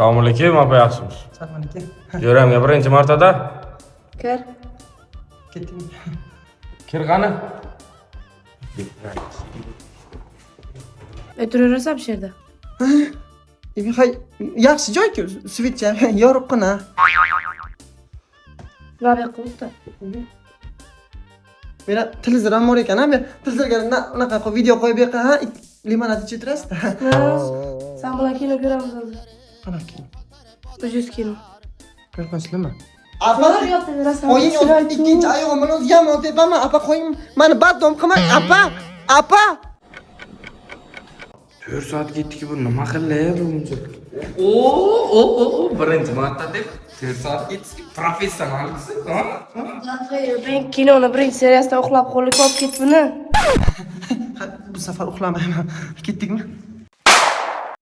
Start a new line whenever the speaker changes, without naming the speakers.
Assalomu alaykum, apa yaxshimiz?
Assalomu alaykum.
Jo'ramga birinchi martada.
Kir.
Ketding.
Kir qani?
O'tiraverasan bu yerda.
Hay, yaxshi joy-ku, svitcha yorug'gina.
Rabia qilibdi.
Mena televizor ham bor ekan, men televizorga unaqa qilib video qo'yib beqa, limonad ichib turasizda.
Sen bilan kino ko'ramiz hozir.
Qanaqa kino?
Ucuz kino.
Qo'rqinchlimi?
Qo'yib yotaverasan.
Qo'ying, ikkinchi oyog'im bilan o'zgam tepaman. Apa qo'ying. Meni baddom qilmang. Apa.
4 soat ketdik bu nima qilyapti buncha? O, birinchi marta deb 4 soat ketdik. Professionalsiz, ha?
Ben kinoni birinchi seriyasida uxlab qo'lga olib ketibman.
Bu safar uxlamayman. Ketdikmi?